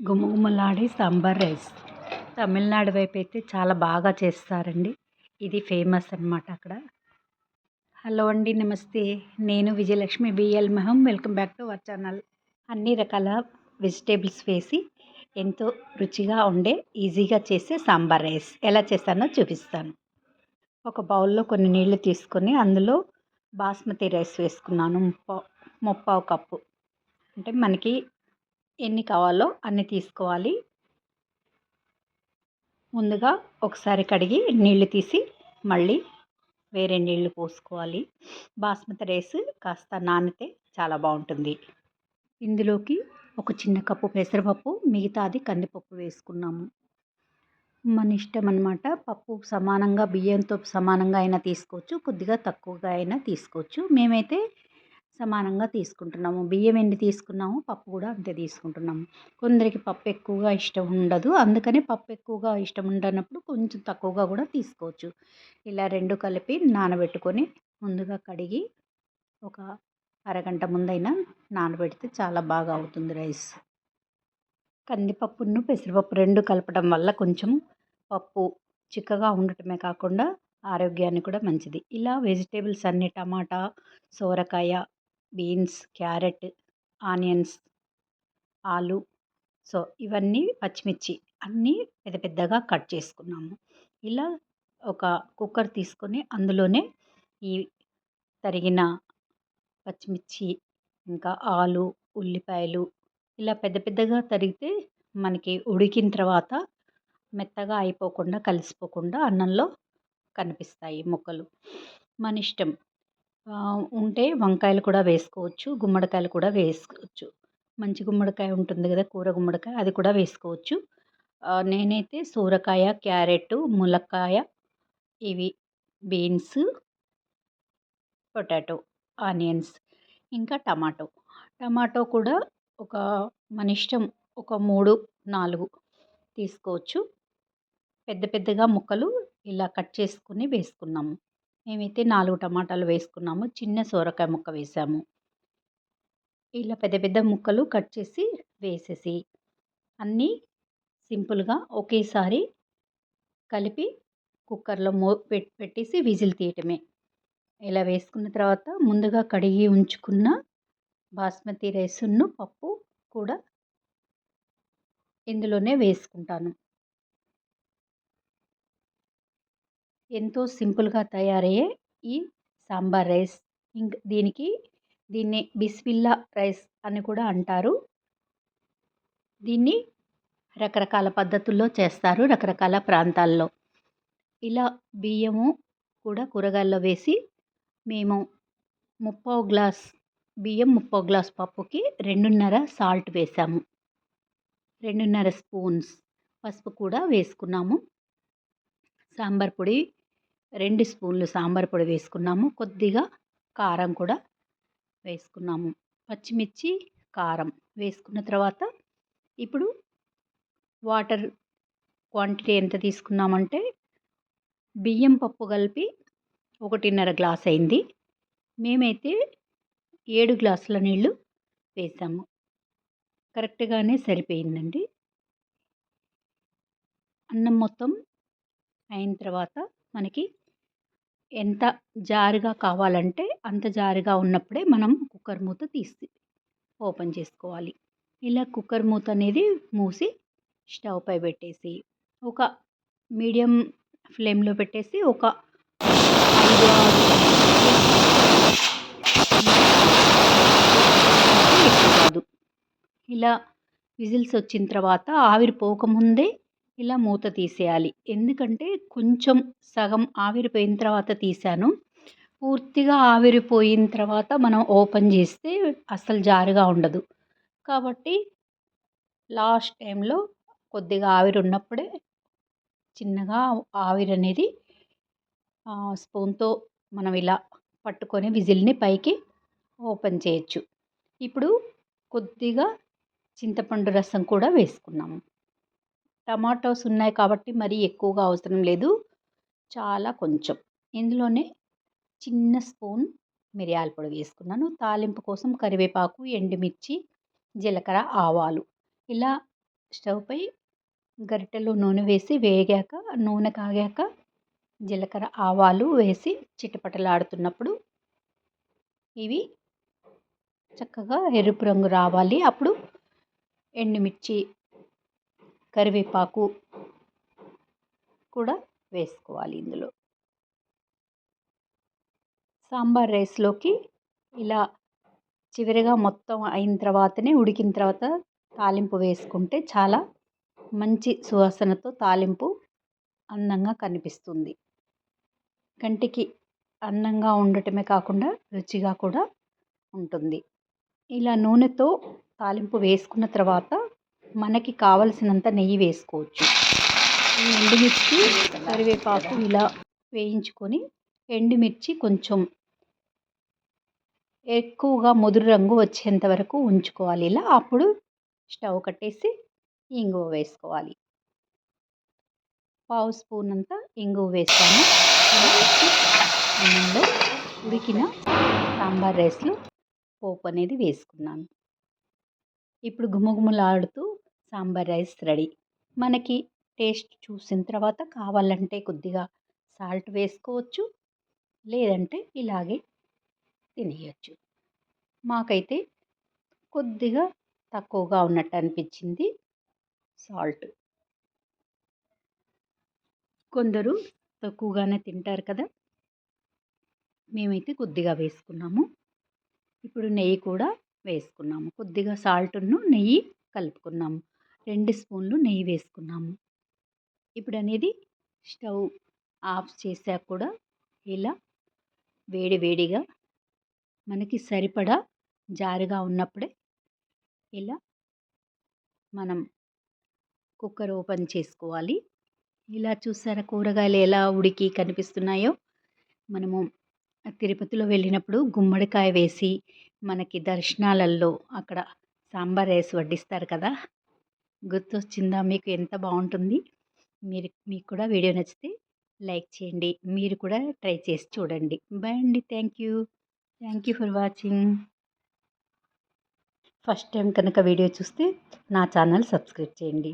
గుమగుమలాడే సాంబార్ రైస్ తమిళనాడు వైపు అయితే చాలా బాగా చేస్తారండి. ఇది ఫేమస్ అన్నమాట అక్కడ. హలో అండి, నమస్తే. నేను విజయలక్ష్మి బిఎల్ మెహం. Welcome back to our channel. అన్ని రకాల వెజిటేబుల్స్ వేసి ఎంతో రుచిగా ఉండే ఈజీగా చేసే సాంబార్ రైస్ ఎలా చేస్తానో చూపిస్తాను. ఒక బౌల్లో కొన్ని నీళ్లు తీసుకొని అందులో బాస్మతి రైస్ వేసుకున్నాను. ముప్పావు కప్పు. అంటే మనకి ఎన్ని కావాలో అన్ని తీసుకోవాలి. ముందుగా ఒకసారి కడిగి నీళ్లు తీసి మళ్ళీ వేరే నీళ్లు పోసుకోవాలి. బాస్మతి రైస్ కాస్త నానితే చాలా బాగుంటుంది. ఇందులోకి ఒక చిన్న కప్పు పెసరపప్పు, మిగతాది కందిపప్పు వేసుకున్నాము. మన ఇష్టం అన్నమాట. పప్పు సమానంగా బియ్యంతో సమానంగా అయినా తీసుకోవచ్చు, కొద్దిగా తక్కువగా అయినా తీసుకోవచ్చు. మేమైతే సమానంగా తీసుకుంటున్నాము. బియ్యం ఎన్ని తీసుకున్నాము పప్పు కూడా అంతే తీసుకుంటున్నాము. కొందరికి పప్పు ఎక్కువగా ఇష్టం ఉండదు, అందుకని పప్పు ఎక్కువగా ఇష్టం ఉండనప్పుడు కొంచెం తక్కువగా కూడా తీసుకోవచ్చు. ఇలా రెండు కలిపి నానబెట్టుకొని ముందుగా కడిగి ఒక అరగంట ముందైనా నానబెడితే చాలా బాగా అవుతుంది రైస్. కందిపప్పును పెసరపప్పు రెండు కలపడం వల్ల కొంచెం పప్పు చిక్కగా ఉండటమే కాకుండా ఆరోగ్యానికి కూడా మంచిది. ఇలా వెజిటేబుల్స్ అన్ని టమాటా, సోరకాయ, బీన్స్, క్యారెట్, ఆనియన్స్, ఆలు, ఇవన్నీ పచ్చిమిర్చి అన్నీ పెద్ద పెద్దగా కట్ చేసుకున్నాము. ఇలా ఒక కుక్కర్ తీసుకొని అందులోనే ఈ తరిగిన పచ్చిమిర్చి, ఇంకా ఆలు, ఉల్లిపాయలు ఇలా పెద్ద పెద్దగా తరిగితే మనకి ఉడికిన తర్వాత మెత్తగా అయిపోకుండా కలిసిపోకుండా అన్నంలో కనిపిస్తాయి ముక్కలు. మన ఇష్టం. ఉంటే వంకాయలు కూడా వేసుకోవచ్చు, గుమ్మడికాయలు కూడా వేసుకోవచ్చు. మంచి గుమ్మడికాయ ఉంటుంది కదా, కూర గుమ్మడికాయ, అది కూడా వేసుకోవచ్చు. నేనైతే సోరకాయ, క్యారెట్, ములక్కాయ, ఇవి బీన్స్, పొటాటో, ఆనియన్స్, ఇంకా టమాటో కూడా ఒక మన ఇష్టం, ఒక 3, 4 తీసుకోవచ్చు. పెద్ద పెద్దగా ముక్కలు ఇలా కట్ చేసుకుని వేసుకున్నాము. మేమైతే 4 టమాటాలు వేసుకున్నాము, చిన్న సోరకాయ ముక్క వేసాము. ఇలా పెద్ద పెద్ద ముక్కలు కట్ చేసి వేసేసి అన్నీ సింపుల్గా ఒకేసారి కలిపి కుక్కర్లో పెట్టేసి విజిల్ తీయటమే. ఇలా వేసుకున్న తర్వాత ముందుగా కడిగి ఉంచుకున్న బాస్మతి రైస్ను పప్పు కూడా ఇందులోనే వేసుకుంటాను. ఎంతో సింపుల్గా తయారయ్యే ఈ సాంబార్ రైస్. దీన్ని బిస్మిల్లా రైస్ అని కూడా అంటారు. దీన్ని రకరకాల పద్ధతుల్లో చేస్తారు రకరకాల ప్రాంతాల్లో. ఇలా బియ్యము కూడా కూరగాయల్లో వేసి మేము 3/4 గ్లాస్ బియ్యం, 3/4 గ్లాస్ పప్పుకి 2.5 సాల్ట్ వేసాము. 2.5 స్పూన్స్ పసుపు కూడా వేసుకున్నాము. సాంబార్ పొడి 2 స్పూన్లు సాంబార్ పొడి వేసుకున్నాము. కొద్దిగా కారం కూడా వేసుకున్నాము. పచ్చిమిర్చి, కారం వేసుకున్న తర్వాత ఇప్పుడు వాటర్ క్వాంటిటీ ఎంత తీసుకున్నామంటే బియ్యం పప్పు కలిపి 1.5 గ్లాస్ అయింది. మేమైతే 7 గ్లాసుల నీళ్ళు వేసాము. కరెక్ట్గానే సరిపోయిందండి. అన్నం మొత్తం అయిన తర్వాత మనకి ఎంత జారుగా కావాలంటే అంత జారుగా ఉన్నప్పుడే మనం కుక్కర్ మూత తీసి ఓపెన్ చేసుకోవాలి. ఇలా కుక్కర్ మూత అనేది మూసి స్టవ్ పై పెట్టేసి ఒక మీడియం ఫ్లేమ్లో పెట్టేసి ఒక 5, 6 కాదు, ఇలా విజిల్స్ వచ్చిన తర్వాత ఆవిరి పోకముందే ఇలా మూత తీసేయాలి. ఎందుకంటే కొంచెం సగం ఆవిరిపోయిన తర్వాత తీసాను. పూర్తిగా ఆవిరిపోయిన తర్వాత మనం ఓపెన్ చేస్తే అస్సలు జారుగా ఉండదు. కాబట్టి లాస్ట్ టైంలో కొద్దిగా ఆవిరి ఉన్నప్పుడే చిన్నగా ఆవిరి అనేది స్పూన్తో మనం ఇలా పట్టుకొని విజిల్ని పైకి ఓపెన్ చేయొచ్చు. ఇప్పుడు కొద్దిగా చింతపండు రసం కూడా వేసుకున్నాము. టమాటోస్ ఉన్నాయి కాబట్టి మరీ ఎక్కువగా అవసరం లేదు, చాలా కొంచెం. ఇందులోనే చిన్న స్పూన్ మిరియాల పొడి వేసుకున్నాను. తాలింపు కోసం కరివేపాకు, ఎండుమిర్చి, జీలకర్ర, ఆవాలు ఇలా స్టవ్‌పై గరిటెలో నూనె వేసి వేగాక, నూనె కాగాక జీలకర్ర, ఆవాలు వేసి చిటపటలాడుతున్నప్పుడు ఇవి చక్కగా ఎరుపు రంగు రావాలి. అప్పుడు ఎండుమిర్చి, కరివేపాకు కూడా వేసుకోవాలి ఇందులో. సాంబార్ రైస్‌లోకి ఇలా చివరగా మొత్తం అయిన తర్వాతనే, ఉడికిన తర్వాత తాలింపు వేసుకుంటే చాలా మంచి సువాసనతో తాలింపు అందంగా కనిపిస్తుంది. కంటికి అందంగా ఉండటమే కాకుండా రుచిగా కూడా ఉంటుంది. ఇలా నూనెతో తాలింపు వేసుకున్న తర్వాత మనకి కావలసినంత నెయ్యి వేసుకోవచ్చు. ఈ ఎండుమిర్చి, కరివేపాకు ఇలా వేయించుకొని ఎండుమిర్చి కొంచెం ఎక్కువగా ముదురు రంగు వచ్చేంత వరకు ఉంచుకోవాలి ఇలా. అప్పుడు స్టవ్ కట్టేసి ఇంగువ వేసుకోవాలి. పావు స్పూన్ అంతా ఇంగువ వేసాను. అన్నంలో ఉడికిన సాంబార్ రైస్లో పోపు అనేది వేసుకున్నాను. ఇప్పుడు గుమగుమలాడుతూ సాంబార్ రైస్ రెడీ. మనకి టేస్ట్ చూసిన తర్వాత కావాలంటే కొద్దిగా సాల్ట్ వేసుకోవచ్చు, లేదంటే ఇలాగే తినేయచ్చు. మాకైతే కొద్దిగా తక్కువగా ఉన్నట్టు అనిపించింది సాల్ట్. కొందరు తక్కువగానే తింటారు కదా, మేమైతే కొద్దిగా వేసుకున్నాము. ఇప్పుడు నెయ్యి కూడా వేసుకున్నాము. కొద్దిగా సాల్ట్ను నెయ్యి కలుపుకున్నాము. 2 స్పూన్లు నెయ్యి వేసుకున్నాము. ఇప్పుడు అనేది స్టవ్ ఆఫ్ చేశాక కూడా ఇలా వేడి వేడిగా మనకి సరిపడా జారుగా ఉన్నప్పుడే ఇలా మనం కుక్కర్ ఓపెన్ చేసుకోవాలి. ఇలా చూసారా కూరగాయలు ఎలా ఉడికి కనిపిస్తున్నాయో. మనము తిరుపతిలో వెళ్ళినప్పుడు గుమ్మడికాయ వేసి మనకి దర్శనాలలో అక్కడ సాంబార్ రైస్ వడ్డిస్తారు కదా, గుర్తొచ్చిందా మీకు? ఎంత బాగుంటుంది. మీకు కూడా వీడియో నచ్చితే లైక్ చేయండి. మీరు కూడా ట్రై చేసి చూడండి. బాయ్ అండి. Thank you for watching. First time కనుక వీడియో చూస్తే నా ఛానల్ సబ్స్క్రైబ్ చేయండి.